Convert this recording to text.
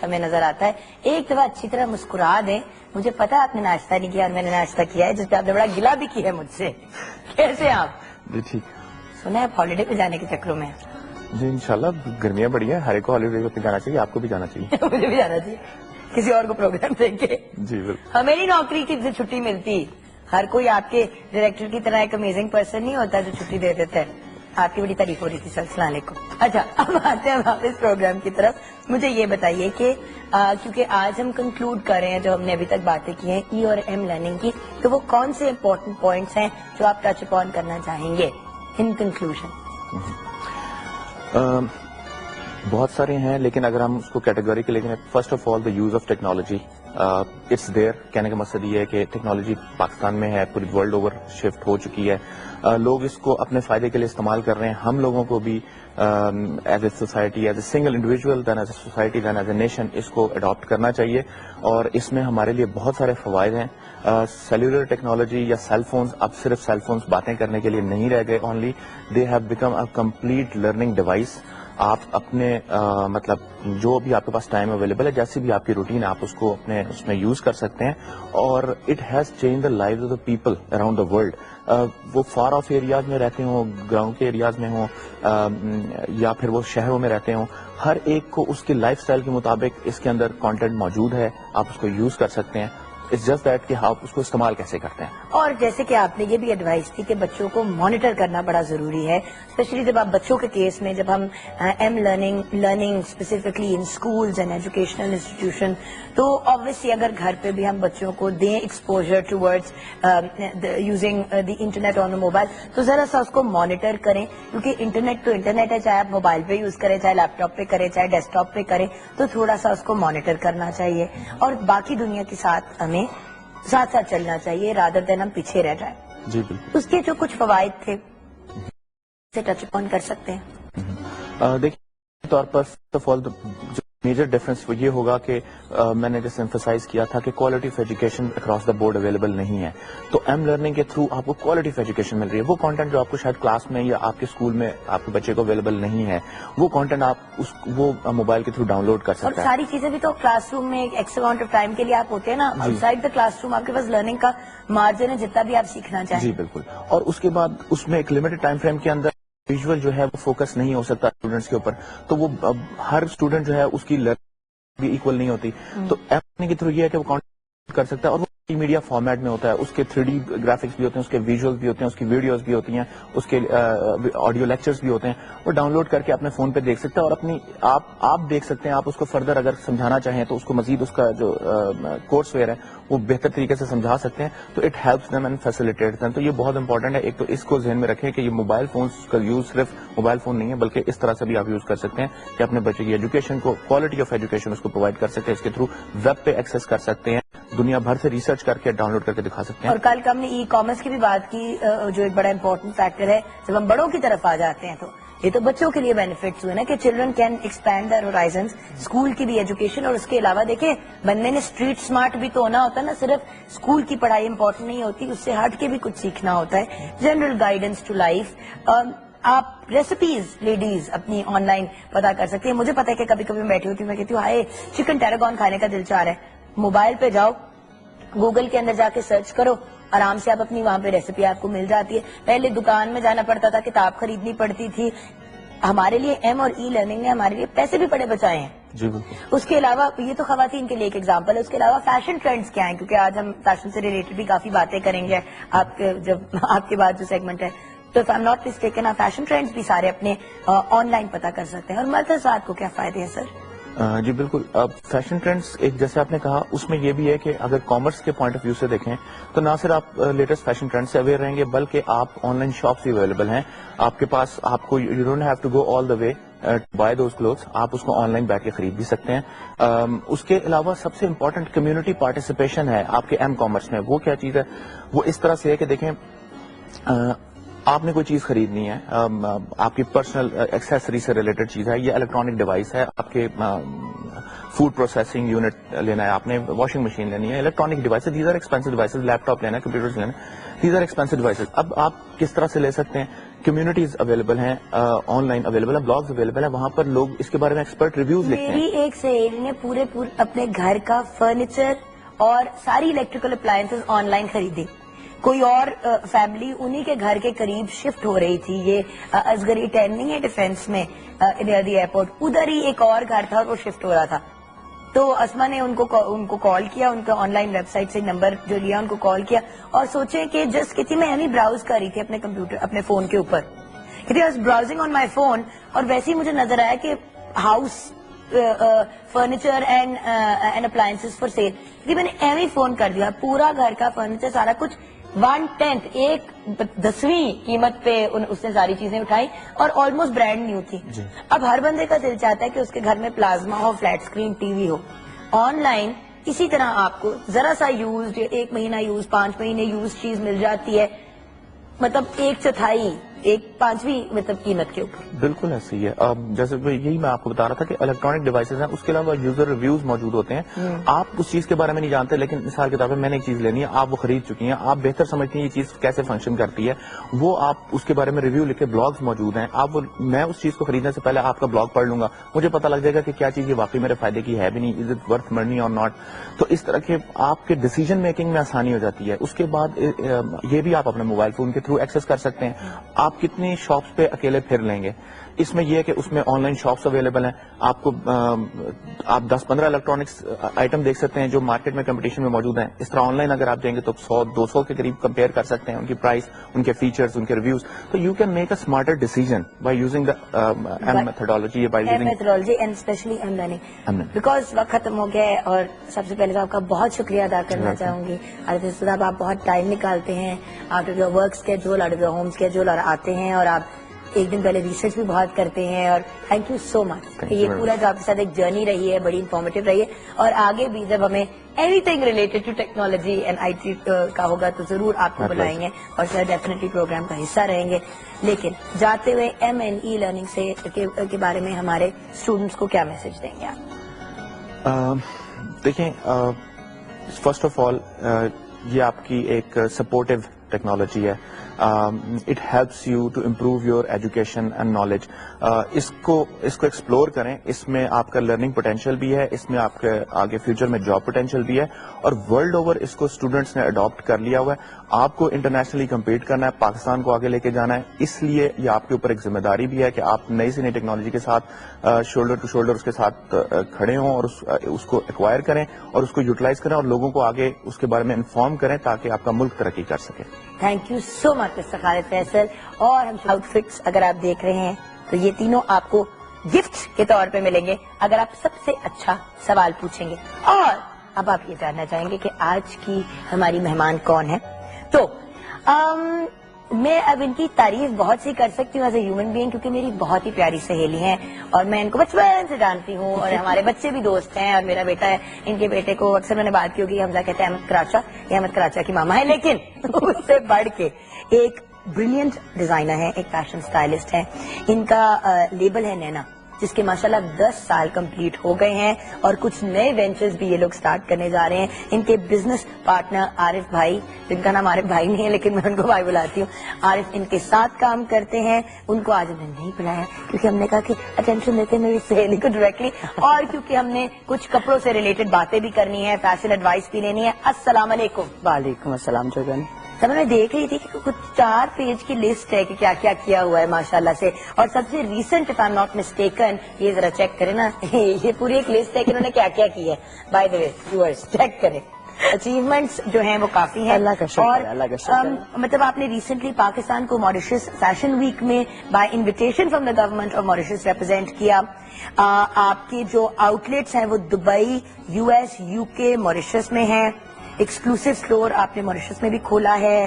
ہمیں نظر آتا ہے. ایک دفعہ اچھی طرح مسکرا دیں. مجھے پتا آپ نے ناشتہ نہیں کیا اور میں نے ناشتہ کیا ہے, جس پہ آپ نے بڑا گلا بھی کیا ہے مجھ سے. کیسے آپ؟ جی ٹھیک. سنا ہے آپ ہالیڈے پہ جانے کے چکروں میں؟ جی انشاءاللہ گرمیاں بڑی ہیں, ہر ایک کو ہالیڈے پہ جانا چاہیے, آپ کو بھی جانا چاہیے. مجھے بھی جانا چاہیے, کسی اور کو پروگرام دیں گے. جی بالکل. ہمیں نہیں نوکری کی چھٹی ملتی. ہر کوئی آپ کے ڈائریکٹر کی طرح ایک امیزنگ پرسن نہیں ہوتا جو چھٹی دے دیتا ہے. آپ کی بڑی تعریف ہو رہی تھی سر, السلام علیکم. اچھا اب آتے ہیں واپس پروگرام کی طرف. مجھے یہ بتائیے کہ کیونکہ آج ہم کنکلوڈ کر رہے ہیں جو ہم نے ابھی تک باتیں کی ہیں ای اور ایم لرننگ کی, تو وہ کون سے امپورٹنٹ پوائنٹس ہیں جو آپ ٹچ اپون کرنا چاہیں گے ان کنکلوژن؟ بہت سارے ہیں, لیکن اگر ہم اس کو کیٹیگری کے لیں گے, first of all the use of technology it's there. کہنے کا مقصد یہ ہے کہ ٹیکنالوجی پاکستان میں ہے, پوری ورلڈ اوور شفٹ ہو چکی ہے. لوگ اس کو اپنے فائدے کے لیے استعمال کر رہے ہیں. ہم لوگوں کو بھی as a society, as a single individual, then as a society, then as a nation اس کو اڈاپٹ کرنا چاہیے. اور اس میں ہمارے لیے بہت سارے فوائد ہیں. سیلولر ٹیکنالوجی یا سیل فونز اب صرف سیل فونز باتیں کرنے کے لیے نہیں رہ گئے, only they have become a complete learning device. آپ اپنے مطلب جو بھی آپ کے پاس ٹائم اویلیبل ہے, جیسی بھی آپ کی روٹین, آپ اس کو اپنے اس میں یوز کر سکتے ہیں. اور it has change the life of the people around the world. وہ فار آف ایریاز میں رہتے ہوں, گاؤں کے ایریاز میں ہوں, یا پھر وہ شہروں میں رہتے ہوں, ہر ایک کو اس کی لائف سٹائل کے مطابق اس کے اندر کانٹینٹ موجود ہے, آپ اس کو یوز کر سکتے ہیں. اٹس جسٹ دیٹ کہ آپ اس کو استعمال کیسے کرتے ہیں. اور جیسے کہ آپ نے یہ بھی ایڈوائس دی کہ بچوں کو مانیٹر کرنا بڑا ضروری ہے, اسپیشلی جب آپ بچوں کے کیس میں, جب ہم M learning specifically in schools and educational institution, تو آبویسلی اگر گھر پہ بھی ہم بچوں کو دیں exposure towards using the internet on mobile, تو ذرا سا اس کو مانیٹر کریں, کیونکہ انٹرنیٹ تو انٹرنیٹ ہے, چاہے آپ موبائل پہ یوز کریں, چاہے لیپ ٹاپ پہ کریں, چاہے ڈیسک ٹاپ پہ کریں, تو تھوڑا سا اس کو مانیٹر کرنا چاہیے. اور باقی دنیا کے ساتھ ہمیں ساتھ ساتھ چلنا چاہیے, رادر دین ہم پیچھے رہ جائیں. جی بالکل. اس کے جو کچھ فوائد تھے اسے ٹچ اپون کر سکتے ہیں. دیکھیے طور پر فرسٹ آف آل جو میجر ڈفرنس وہ یہ ہوگا کہ میں نے جیسے ایمفسائز کیا تھا کہ quality of education across the board available نہیں ہے. تو ایم لرننگ کے تھرو آپ کو کوالٹی آف ایجوکیشن مل رہی ہے. وہ کانٹینٹ جو آپ کو شاید کلاس میں یا آپ کے اسکول میں آپ کے بچے کو اویلیبل نہیں ہے, وہ کانٹینٹ آپ وہ موبائل کے تھرو ڈاؤن لوڈ کر سکتے ہیں. اور ساری چیزیں بھی تو کلاس روم میں ایک ایکس اماؤنٹ آف ٹائم کے لیے آپ ہوتے ہیں نا, out side the class room آپ کے پاس لرننگ کا مارجن ہے جتنا بھی آپ سیکھنا چاہیں. جی بالکل. اور اس کے بعد اس میں ایک لمیٹڈ ٹائم فریم کے اندر ویژول جو ہے وہ فوکس نہیں ہو سکتا اسٹوڈنٹس کے اوپر, تو وہ ہر اسٹوڈنٹ جو ہے اس کی لرننگ بھی ایکول نہیں ہوتی. تو ایم کے تھرو یہ ہے کہ وہ کانٹینٹ کر سکتا ہے, اور وہ میڈیا فارمیٹ میں ہوتا ہے. اس کے 3D گرافکس بھی ہوتے ہیں, اس کے ویژولز بھی ہوتے ہیں, اس کی ویڈیوز بھی ہوتی ہیں, اس کے آڈیو لیکچرز بھی ہوتے ہیں. وہ ڈاؤن لوڈ کر کے اپنے فون پہ دیکھ سکتا ہے, اور اپنی آپ دیکھ سکتے ہیں. آپ اس کو فردر اگر سمجھانا چاہیں تو اس کو مزید اس کا جو کورس ویئر ہے وہ بہتر طریقے سے سمجھا سکتے ہیں. تو it helps them and facilitates them. تو یہ بہت امپورٹنٹ ہے. ایک تو اس کو ذہن میں رکھیں کہ یہ موبائل فونس کا یوز صرف موبائل فون نہیں ہے, بلکہ اس طرح سے بھی آپ یوز کر سکتے ہیں کہ اپنے بچے کی ایجوکیشن کو, کوالٹی آف ایجوکیشن اس کو پرووائڈ کر سکتے ہیں. اس کے تھرو ویب پہ ایکسیس کر سکتے ہیں, دنیا بھر سے ریسرچ کر کے ڈاؤن لوڈ کر کے دکھا سکتے ہیں. اور کل ہم نے ای کامرس کی بھی بات کی, جو ایک بڑا امپورٹنٹ فیکٹر ہے. جب ہم بڑوں کی طرف آ جاتے ہیں تو یہ تو بچوں کے لیے بینیفٹس ہوئے نا کہ children can expand their horizons, school کی بھی ایجوکیشن. اور اس کے علاوہ دیکھیں بندے نے اسٹریٹ اسمارٹ بھی تو ہونا ہوتا ہے نا, صرف اسکول کی پڑھائی امپورٹنٹ نہیں ہوتی, اس سے ہٹ کے بھی کچھ سیکھنا ہوتا ہے. General guidance to life. آپ ریسیپیز لیڈیز اپنی آن لائن پتا کر سکتی ہیں. مجھے پتا ہے کہ کبھی کبھی میں بیٹھی ہوتی ہوں, میں کہتی ہوں ہائے چکن ٹیراگون کھانے کا دل چاہ رہا ہے. موبائل پہ جاؤ, گوگل کے اندر جا کے سرچ کرو, آرام سے آپ اپنی وہاں پہ ریسیپی آپ کو مل جاتی ہے. پہلے دکان میں جانا پڑتا تھا, کتاب خریدنی پڑتی تھی. ہمارے لیے ایم اور ای لرننگ نے ہمارے لیے پیسے بھی بڑے بچائے ہیں. جی بالکل. اس کے علاوہ یہ تو خواتین کے لیے ایک ایگزامپل ہے. اس کے علاوہ فیشن ٹرینڈز کیا ہیں, کیونکہ آج ہم فیشن سے ریلیٹڈ بھی کافی باتیں کریں گے آپ کے جب آپ کے بعد جو سیگمنٹ ہے. تو if I am not mistaken آپ فیشن ٹرینڈز بھی سارے اپنے آن لائن پتا کر سکتے ہیں. اور مرد حضرات کو کیا فائدے ہیں سر؟ جی بالکل. اب فیشن ٹرینڈز ایک جیسے آپ نے کہا, اس میں یہ بھی ہے کہ اگر کامرس کے پوائنٹ آف ویو سے دیکھیں تو نہ صرف آپ لیٹسٹ فیشن ٹرینڈ سے اویئر رہیں گے, بلکہ آپ آن لائن شاپس بھی اویلیبل ہیں آپ کے پاس. آپ کو you don't have to go all the way to buy those clothes, آپ اس کو آن لائن بیٹھ کے خرید بھی سکتے ہیں. اس کے علاوہ سب سے امپورٹنٹ کمیونٹی پارٹیسپیشن ہے آپ کے ایم کامرس میں. وہ کیا چیز ہے؟ وہ اس طرح سے ہے کہ دیکھیں آپ نے کوئی چیز خریدنی ہے, آپ کی پرسنل ایکسیسری سے ریلیٹڈ چیز ہے, یہ الیکٹرانک ڈیوائس ہے, آپ کے فوڈ پروسیسنگ یونٹ لینا ہے, آپ نے واشنگ مشین لینی ہے, electronic devices, these are expensive devices, laptop لینا ہے, کمپیوٹرز لینا ہے, دیز آر ایکسپینسو ڈیوائسز. اب آپ کس طرح سے لے سکتے ہیں کمیونٹیز اویلیبل ہیں, آن لائن اویلیبل ہیں, بلاگز اویلیبل ہیں, وہاں پر لوگ اس کے بارے میں ایکسپرٹ ریویوز لکھتے ہیں. میری ایک سہیلی نے پورے اپنے گھر کا فرنیچر اور ساری الیکٹریکل اپلائنسز آن لائن خریدی. کوئی اور فیملی انہی کے گھر کے قریب شفٹ ہو رہی تھی, یہ اصغری 10 نہیں ہے ڈیفینس میں نیئر دی ایئرپورٹ, ادھر ہی ایک اور گھر تھا اور وہ شفٹ ہو رہا تھا. تو اسما نے ان کو کال کیا, ان کا آن لائن ویب سائٹ سے نمبر جو لیا, ان کو کال کیا, اور سوچیں کہ جسٹ کتنی میں ایوی براؤز کر رہی تھی اپنے کمپیوٹر اپنے فون کے اوپر, کتنی was browsing on my phone, اور ویسے ہی مجھے نظر آیا کہ house furniture and appliances for sale. میں نے ایوی فون کر دیا, پورا گھر کا فرنیچر سارا کچھ 1/10 1/10 قیمت پہ اس نے ساری چیزیں اٹھائی, اور آلموسٹ برانڈ نیو تھی. اب ہر بندے کا دل چاہتا ہے کہ اس کے گھر میں plasma who, flat screen T V who. On line اسی طرح آپ کو ذرا سا یوز, 1 مہینہ یوز, 5 مہینے یوز چیز مل جاتی ہے, مطلب 1/4 1/5 مطلب قیمت کے اوپر. بالکل ایسے ہی ہے. جیسے یہی میں آپ کو بتا رہا تھا کہ الیکٹرانک ڈیوائسز ہیں, اس کے علاوہ یوزر ریویوز موجود ہوتے ہیں. آپ اس چیز کے بارے میں نہیں جانتے, لیکن مثال کے طور پہ میں نے ایک چیز لینی ہے, آپ وہ خرید چکی ہیں, آپ بہتر سمجھتی ہیں یہ چیز کیسے فنکشن کرتی ہے, وہ آپ اس کے بارے میں ریویو لکھ کے بلاگز موجود ہیں. میں اس چیز کو خریدنے سے پہلے آپ کا بلاگ پڑھ لوں گا, مجھے پتا لگ جائے گا کہ کیا چیز یہ واقعی میرے فائدے کی ہے بھی نہیں, از اٹ ورتھ منی اور ناٹ. تو اس طرح کے آپ کے ڈیسیجن میکنگ میں آسانی ہو جاتی ہے. اس کے بعد یہ بھی آپ اپنے موبائل فون کے تھرو ایکسس کر سکتے ہیں. آپ کتنی شاپس پہ اکیلے پھر لیں گے. اس میں یہ ہے کہ اس میں آن لائن شاپس اویلیبل ہیں, آپ 10-15 الیکٹرانکس آئٹم دیکھ سکتے ہیں جو مارکیٹ میں کمپٹیشن میں موجود ہیں. اس طرح آن لائن اگر آپ جائیں گے تو 100-200 کے قریب کمپیئر کر سکتے ہیں, ان کی پرائس, ان کے فیچرز, ان کے ریویوز. تو you can make a smarter decision by using the M methodology, methodology and specially M learning. Because وقت ختم ہو گیا ہے, اور سب سے پہلے تو آپ کا بہت شکریہ ادا کرنا چاہوں گی. عارف صاحب, آپ بہت ٹائم نکالتے ہیں out of your work schedule, out of your home schedule, اور آتے ہیں, اور آپ ایک دن پہلے ریسرچ بھی بہت کرتے ہیں, اور تھینک یو سو مچ. یہ پورا جو آپ کے ساتھ ایک جرنی رہی ہے, بڑی انفارمیٹیو رہی ہے, اور آگے بھی جب ہمیں anything related to technology and IT کا ہوگا تو ضرور آپ کو بلائیں گے, اور شاید ڈیفینیٹلی پروگرام کا حصہ رہیں گے. لیکن جاتے ہوئے M&E لرننگ کے بارے میں ہمارے اسٹوڈنٹس کو کیا میسج دیں گے آپ؟ دیکھیں, فرسٹ آف آل یہ آپ کی ایک سپورٹیو ٹیکنالوجی ہے. It helps you to improve your education and knowledge. اس کو ایکسپلور کریں, اس میں آپ کا لرننگ پوٹینشیل بھی ہے, اس میں آپ کے آگے فیوچر میں جاب پوٹینشیل بھی ہے, اور ورلڈ اوور اس کو اسٹوڈنٹس نے اڈاپٹ کر لیا ہوا ہے. آپ کو انٹرنیشنلی کمپیٹ کرنا ہے, پاکستان کو آگے لے کے جانا ہے, اس لیے یہ آپ کے اوپر ایک ذمہ داری بھی ہے کہ آپ نئی سے نئی ٹیکنالوجی کے ساتھ شولڈر ٹو شولڈر اس کے ساتھ کھڑے ہوں, اور اس کو ایکوائر کریں, اور اس کو یوٹیلائز کریں, اور لوگوں کو آگے اس کے بارے میں انفارم کریں تاکہ آپ کا ملک ترقی کر سکے. Thank you so much mister Khalid Faisal. اور ہم آؤٹ فٹس اگر آپ دیکھ رہے ہیں تو یہ تینوں آپ کو گفٹ کے طور پہ ملیں گے اگر آپ سب سے اچھا سوال پوچھیں گے. اور اب آپ یہ جاننا چاہیں گے کہ آج کی ہماری مہمان کون ہے. تو میں اب ان کی تعریف بہت سی کر سکتی ہوں ایز اے ہیومن بینگ, کیونکہ میری بہت ہی پیاری سہیلی ہیں, اور میں ان کو بچپن سے جانتی ہوں, اور ہمارے بچے بھی دوست ہیں, اور میرا بیٹا ہے, ان کے بیٹے کو اکثر میں نے بات کی ہوگی, حمزہ کہتے ہیں احمد کراچا, یہ احمد کراچا کی ماما ہے, لیکن اس سے بڑھ کے ایک بریلینٹ ڈیزائنر ہے, ایک فیشن اسٹائلسٹ ہے. ان کا لیبل ہے نینا, جس کے ماشاءاللہ 10 سال کمپلیٹ ہو گئے ہیں, اور کچھ نئے وینچرز بھی یہ لوگ سٹارٹ کرنے جا رہے ہیں. ان کے بزنس پارٹنر عارف بھائی, جن کا نام عارف بھائی نہیں ہے لیکن میں ان کو بھائی بلاتی ہوں, عارف ان کے ساتھ کام کرتے ہیں. ان کو آج ہم نے نہیں بلایا کیونکہ ہم نے کہا کہ اٹینشن دیتے ہیں میری سہیلی کو ڈائریکٹلی, اور کیونکہ ہم نے کچھ کپڑوں سے ریلیٹڈ باتیں بھی کرنی ہے, فیشن ایڈوائس بھی لینی ہے. السلام علیکم. وعلیکم السلام جوگن. تب میں دیکھ رہی تھی کہ کچھ 4 پیج کی لسٹ ہے کہ کیا کیا کیا ہوا ہے ماشاءاللہ سے, اور سب سے recent if I am not mistaken, یہ ذرا چیک کریں نا, یہ پوری ایک لسٹ ہے کہ انہوں نے کیا کیا کی ہے. By the way viewers check کریں, اچیومنٹس جو ہیں وہ کافی ہیں. اللہ کا شکر, اللہ کا شکر. مطلب آپ نے ریسنٹلی پاکستان کو ماریشس فیشن ویک میں by invitation from the government of Mauritius represent کیا. آپ کے جو آؤٹ لیٹس ہیں وہ دبئی, US, UK, ماریشس میں ہیں. ایکسکلوسیو اسٹور آپ نے ماریشس میں بھی کھولا ہے.